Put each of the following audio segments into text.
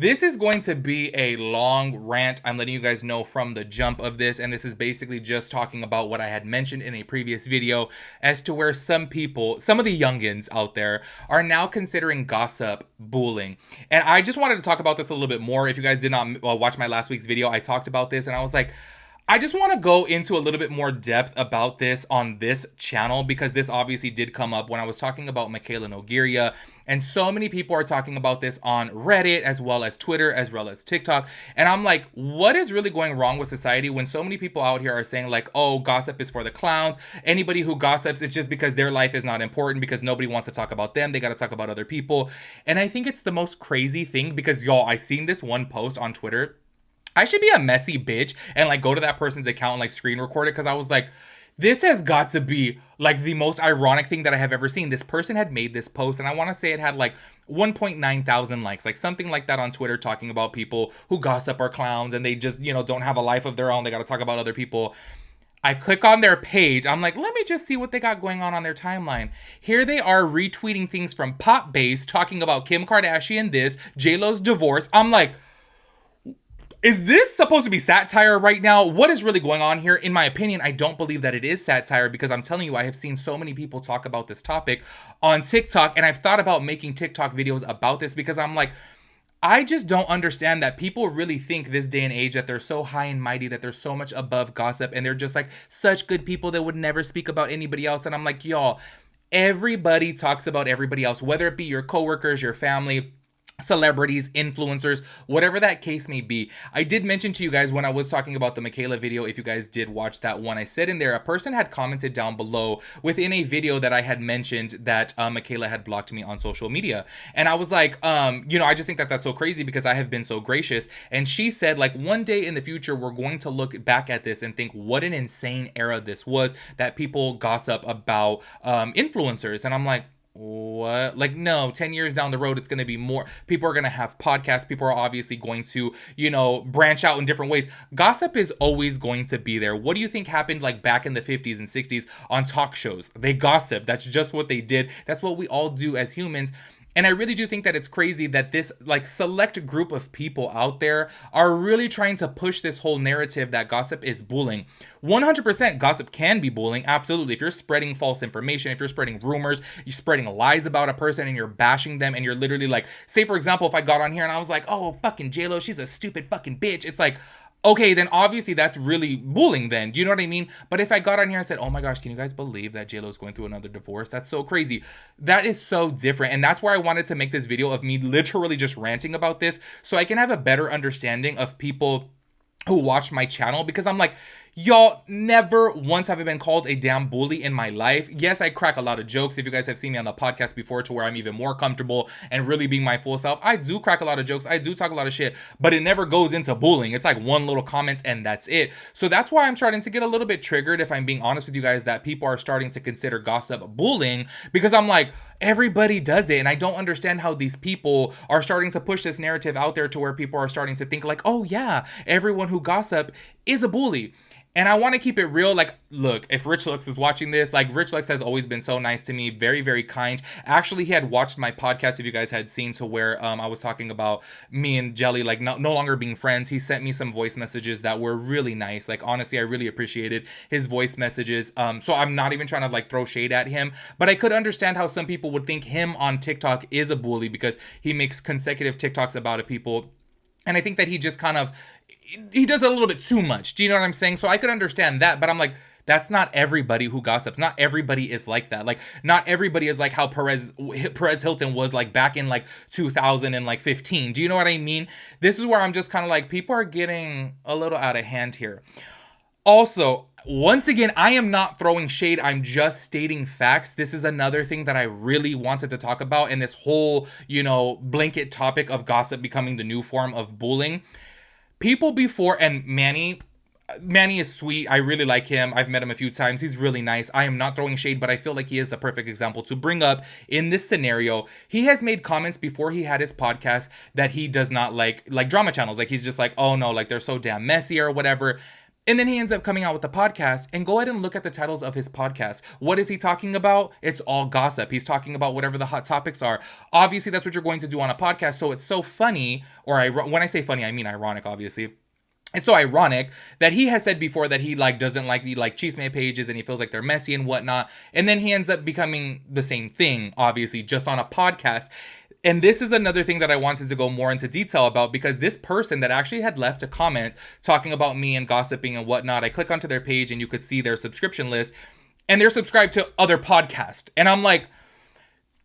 This is going to be a long rant. I'm letting you guys know from the jump of this, and this is basically just talking about what I had mentioned in a previous video as to where some people, some of the youngins out there, are now considering gossip bullying. And I just wanted to talk about this a little bit more. If you guys did not watch my last week's video, I talked about this, and I was like, I just want to go into a little bit more depth about this on this channel because this obviously did come up when I was talking about Michaela Nogueira, and so many people are talking about this on Reddit as well as Twitter as well as TikTok, and I'm like, what is really going wrong with society when so many people out here are saying like, oh, gossip is for the clowns. Anybody who gossips is just because their life is not important because nobody wants to talk about them. They got to talk about other people. And I think it's the most crazy thing because y'all, I seen this one post on Twitter. I should be a messy bitch and like go to that person's account and like screen record it because I was like, this has got to be like the most ironic thing that I have ever seen. This person had made this post and I want to say it had like 1.9 thousand likes, like something like that on Twitter, talking about people who gossip are clowns and they just, don't have a life of their own. They got to talk about other people. I click on their page. I'm like, let me just see what they got going on their timeline. Here they are retweeting things from Pop Base, talking about Kim Kardashian this, J-Lo's divorce. I'm like, is this supposed to be satire right now? What is really going on here? In my opinion, I don't believe that it is satire because I'm telling you, I have seen so many people talk about this topic on TikTok, and I've thought about making TikTok videos about this because I'm like, I just don't understand that people really think this day and age that they're so high and mighty, that they're so much above gossip, and they're just like such good people that would never speak about anybody else. And I'm like, y'all, everybody talks about everybody else, whether it be your coworkers, your family, celebrities, influencers, whatever that case may be. I did mention to you guys when I was talking about the Michaela video, if you guys did watch that one, I said in there, a person had commented down below within a video that I had mentioned that Michaela had blocked me on social media. And I was like, I just think that that's so crazy because I have been so gracious. And she said, like, one day in the future, we're going to look back at this and think what an insane era this was that people gossip about influencers. And I'm like, what? Like, no, 10 years down the road, it's going to be more. People are going to have podcasts. People are obviously going to, branch out in different ways. Gossip is always going to be there. What do you think happened like back in the 50s and 60s on talk shows? They gossip. That's just what they did. That's what we all do as humans. And I really do think that it's crazy that this like select group of people out there are really trying to push this whole narrative that gossip is bullying. 100% gossip can be bullying. Absolutely. If you're spreading false information, if you're spreading rumors, you're spreading lies about a person and you're bashing them and you're literally like, say for example, if I got on here and I was like, oh, fucking J-Lo, she's a stupid fucking bitch. It's like, okay, then obviously that's really bullying then. Do you know what I mean? But if I got on here and said, oh my gosh, can you guys believe that J-Lo's going through another divorce? That's so crazy. That is so different. And that's why I wanted to make this video of me literally just ranting about this so I can have a better understanding of people who watch my channel, because I'm like, y'all, never once have I been called a damn bully in my life. Yes, I crack a lot of jokes. If you guys have seen me on the podcast before to where I'm even more comfortable and really being my full self, I do crack a lot of jokes. I do talk a lot of shit, but it never goes into bullying. It's like one little comment and that's it. So that's why I'm starting to get a little bit triggered, if I'm being honest with you guys, that people are starting to consider gossip bullying, because I'm like, everybody does it. And I don't understand how these people are starting to push this narrative out there to where people are starting to think like, oh yeah, everyone who gossip is a bully. And I want to keep it real. Like, look, if Rich Lux is watching this, like, Rich Lux has always been so nice to me. Very, very kind. Actually, he had watched my podcast, if you guys had seen, to where I was talking about me and Jelly, like, no longer being friends. He sent me some voice messages that were really nice. Like, honestly, I really appreciated his voice messages. So I'm not even trying to, like, throw shade at him. But I could understand how some people would think him on TikTok is a bully because he makes consecutive TikToks about people. And I think that he just kind of, he does it a little bit too much. Do you know what I'm saying? So I could understand that, but I'm like, that's not everybody who gossips. Not everybody is like that. Like, not everybody is like how Perez Hilton was like back in like 2015. Do you know what I mean? This is where I'm just kind of like, people are getting a little out of hand here. Also, once again, I am not throwing shade. I'm just stating facts. This is another thing that I really wanted to talk about in this whole, blanket topic of gossip becoming the new form of bullying. People before, and Manny is sweet. I really like him. I've met him a few times. He's really nice. I am not throwing shade, but I feel like he is the perfect example to bring up in this scenario. He has made comments before he had his podcast that he does not like drama channels. Like, he's just like, oh no, like they're so damn messy or whatever. And then he ends up coming out with the podcast, and go ahead and look at the titles of his podcast. What is he talking about? It's all gossip. He's talking about whatever the hot topics are. Obviously, that's what you're going to do on a podcast. So it's so funny, or when I say funny, I mean ironic, obviously. It's so ironic that he has said before that he like doesn't like the like chisme pages and he feels like they're messy and whatnot. And then he ends up becoming the same thing, obviously, just on a podcast. And this is another thing that I wanted to go more into detail about, because this person that actually had left a comment talking about me and gossiping and whatnot, I click onto their page and you could see their subscription list, and they're subscribed to other podcasts. And I'm like,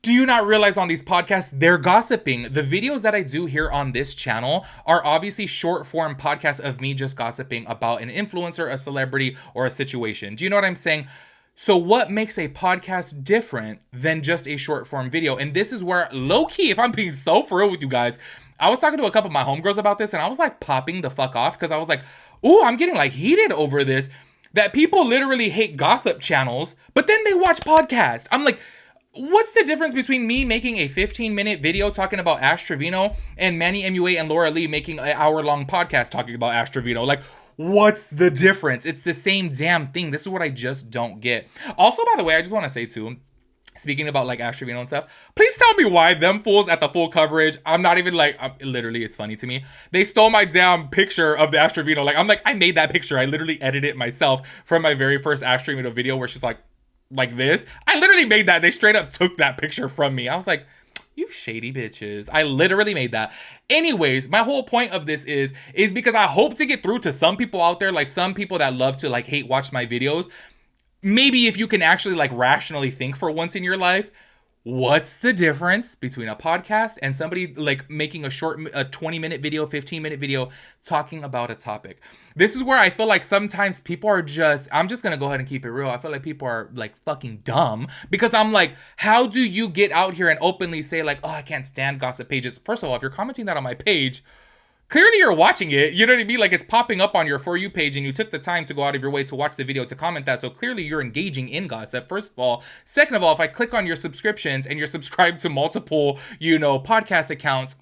do you not realize on these podcasts, they're gossiping? The videos that I do here on this channel are obviously short form podcasts of me just gossiping about an influencer, a celebrity, or a situation. Do you know what I'm saying? So what makes a podcast different than just a short form video? And this is where, low key, if I'm being so for real with you guys, I was talking to a couple of my homegirls about this, and I was like popping the fuck off, because I was like, ooh, I'm getting like heated over this, that people literally hate gossip channels, but then they watch podcasts. I'm like, what's the difference between me making a 15-minute video talking about Ash Trevino and Manny MUA and Laura Lee making an hour-long podcast talking about Ash Trevino? Like, what's the difference? It's the same damn thing. This is what I just don't get. Also, by the way, I just want to say too, speaking about like Ash Trevino and stuff, please tell me why them fools at the full coverage, I'm not even like, literally, it's funny to me. They stole my damn picture of the Ash Trevino. Like, I'm like, I made that picture. I literally edited it myself from my very first Ash Trevino video where she's like this. I literally made that. They straight up took that picture from me. I was like, you shady bitches. I literally made that. Anyways, my whole point of this is because I hope to get through to some people out there, like some people that love to like hate watch my videos. Maybe if you can actually like rationally think for once in your life, what's the difference between a podcast and somebody like making a 20-minute video, 15-minute video talking about a topic? This is where I feel like sometimes people are just, I'm just going to go ahead and keep it real. I feel like people are like fucking dumb, because I'm like, how do you get out here and openly say like, oh, I can't stand gossip pages? First of all, if you're commenting that on my page, clearly you're watching it. You know what I mean? Like, it's popping up on your For You page and you took the time to go out of your way to watch the video to comment that. So clearly you're engaging in gossip, first of all. Second of all, if I click on your subscriptions and you're subscribed to multiple, podcast accounts,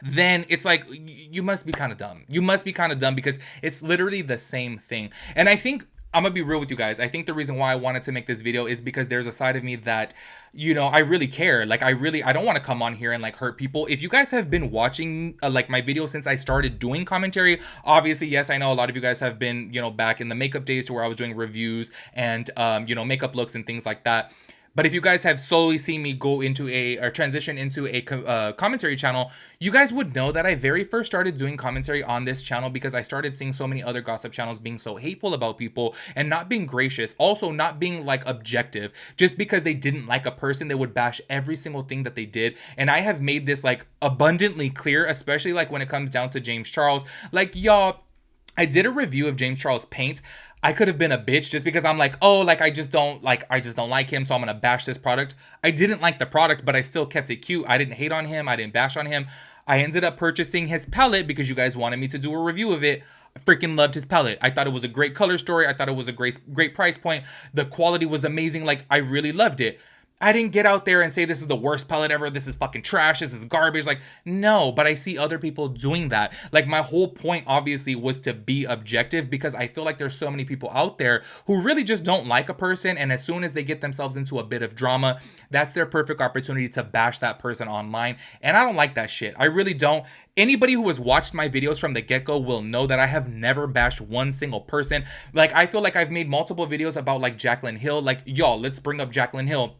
then it's like, you must be kind of dumb. You must be kind of dumb, because it's literally the same thing. And I think, I'm gonna be real with you guys, I think the reason why I wanted to make this video is because there's a side of me that, I really care. Like, I don't want to come on here and like hurt people. If you guys have been watching like my videos since I started doing commentary, obviously, yes, I know a lot of you guys have been, back in the makeup days to where I was doing reviews and, makeup looks and things like that. But if you guys have slowly seen me go into or transition into a commentary channel, you guys would know that I very first started doing commentary on this channel because I started seeing so many other gossip channels being so hateful about people and not being gracious, also not being like objective. Just because they didn't like a person, they would bash every single thing that they did. And I have made this like abundantly clear, especially like when it comes down to James Charles. Like, y'all, I did a review of James Charles paints. I could have been a bitch just because I'm like, oh, like I just don't like him, so I'm gonna bash this product. I didn't like the product, but I still kept it cute. I didn't hate on him. I didn't bash on him. I ended up purchasing his palette because you guys wanted me to do a review of it. I freaking loved his palette. I thought it was a great color story. I thought it was a great price point. The quality was amazing. Like, I really loved it. I didn't get out there and say this is the worst palette ever, this is fucking trash, this is garbage. Like, no, but I see other people doing that. Like, my whole point obviously was to be objective, because I feel like there's so many people out there who really just don't like a person, and as soon as they get themselves into a bit of drama, that's their perfect opportunity to bash that person online. And I don't like that shit. I really don't. Anybody who has watched my videos from the get-go will know that I have never bashed one single person. Like, I feel like I've made multiple videos about like Jaclyn Hill. Like, y'all, let's bring up Jaclyn Hill.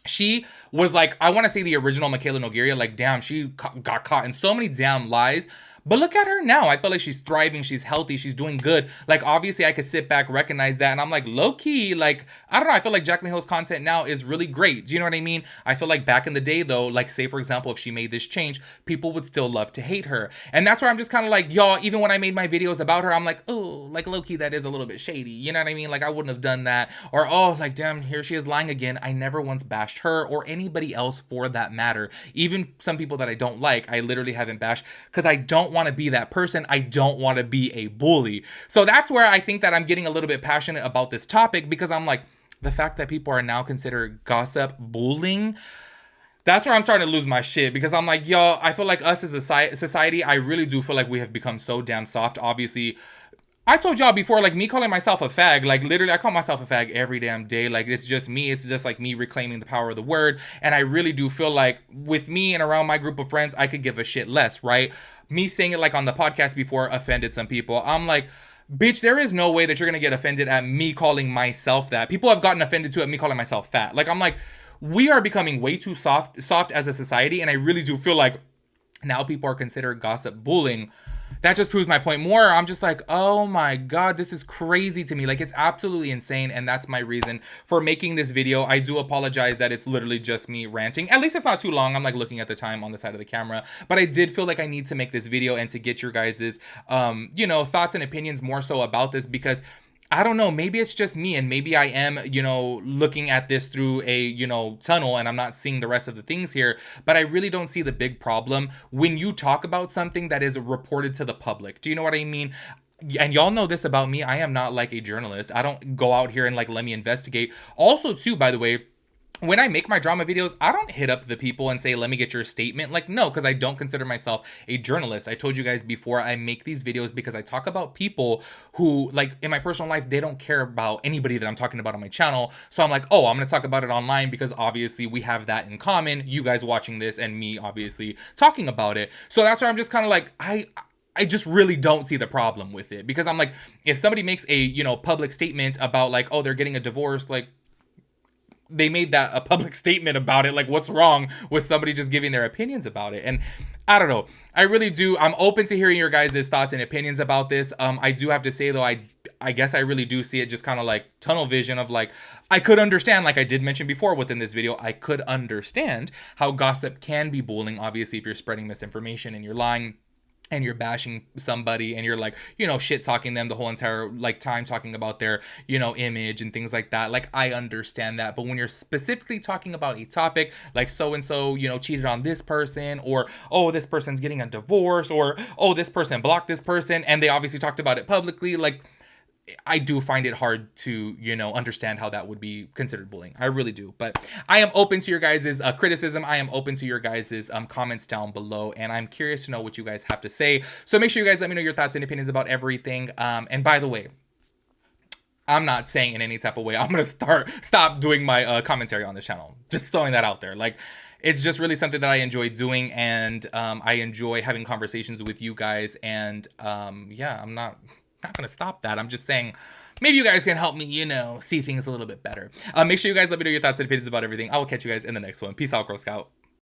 She was like, I want to say the original Michaela Nogueira. Like, damn, she got caught in so many damn lies. But look at her now. I feel like she's thriving. She's healthy. She's doing good. Like, obviously, I could sit back, recognize that. And I'm like, low key, like, I don't know. I feel like Jaclyn Hill's content now is really great. Do you know what I mean? I feel like back in the day, though, like, say, for example, if she made this change, people would still love to hate her. And that's where I'm just kind of like, y'all, even when I made my videos about her, I'm like, oh, like, low key, that is a little bit shady. You know what I mean? Like, I wouldn't have done that. Or, oh, like, damn, here she is lying again. I never once bashed her or anybody else for that matter. Even some people that I don't like, I literally haven't bashed because I don't want to be that person. I don't want to be a bully. So that's where I think that I'm getting a little bit passionate about this topic, because I'm like, the fact that people are now considered gossip bullying, that's where I'm starting to lose my shit, because I'm like, yo, I feel like us as a society, I really do feel like we have become so damn soft. Obviously, I told y'all before, like, me calling myself a fag, like, literally, I call myself a fag every damn day. Like, it's just me. It's just, like, me reclaiming the power of the word. And I really do feel like with me and around my group of friends, I could give a shit less, right? Me saying it, like, on the podcast before offended some people. I'm like, bitch, there is no way that you're gonna get offended at me calling myself that. People have gotten offended too at me calling myself fat. Like, I'm like, we are becoming way too soft as a society. And I really do feel like now people are considered gossip bullying. That just proves my point more. I'm just like, oh my god, this is crazy to me. Like, it's absolutely insane, and that's my reason for making this video. I do apologize that it's literally just me ranting. At least it's not too long. I'm like looking at the time on the side of the camera, but I did feel like I need to make this video and to get your guys's thoughts and opinions more so about this, because I don't know, maybe it's just me, and maybe I am, looking at this through a, tunnel, and I'm not seeing the rest of the things here, but I really don't see the big problem when you talk about something that is reported to the public. Do you know what I mean? And y'all know this about me. I am not like a journalist. I don't go out here and like, let me investigate. Also, too, by the way, when I make my drama videos, I don't hit up the people and say, let me get your statement. Like, no, because I don't consider myself a journalist. I told you guys before, I make these videos because I talk about people who, like, in my personal life, they don't care about anybody that I'm talking about on my channel. So I'm like, oh, I'm going to talk about it online because obviously we have that in common. You guys watching this and me obviously talking about it. So that's where I'm just kind of like, I just really don't see the problem with it, because I'm like, if somebody makes a, public statement about like, oh, they're getting a divorce, like, they made that a public statement about it. Like, what's wrong with somebody just giving their opinions about it? And I don't know. I really do. I'm open to hearing your guys' thoughts and opinions about this. I do have to say though, I guess I really do see it just kind of like tunnel vision of like, I could understand, like I did mention before within this video, I could understand how gossip can be bullying. Obviously, if you're spreading misinformation and you're lying and you're bashing somebody and you're like, shit talking them the whole entire like time, talking about their, image and things like that. Like, I understand that. But when you're specifically talking about a topic like so-and-so, cheated on this person, or, oh, this person's getting a divorce, or, oh, this person blocked this person, and they obviously talked about it publicly, like, I do find it hard to, understand how that would be considered bullying. I really do. But I am open to your guys' criticism. I am open to your guys' comments down below. And I'm curious to know what you guys have to say. So make sure you guys let me know your thoughts and opinions about everything. And by the way, I'm not saying in any type of way I'm going to stop doing my commentary on this channel. Just throwing that out there. Like, it's just really something that I enjoy doing. And I enjoy having conversations with you guys. And yeah, I'm not gonna stop that. I'm just saying, maybe you guys can help me, see things a little bit better. Make sure you guys let me know your thoughts and opinions about everything. I will catch you guys in the next one. Peace out, Girl Scout.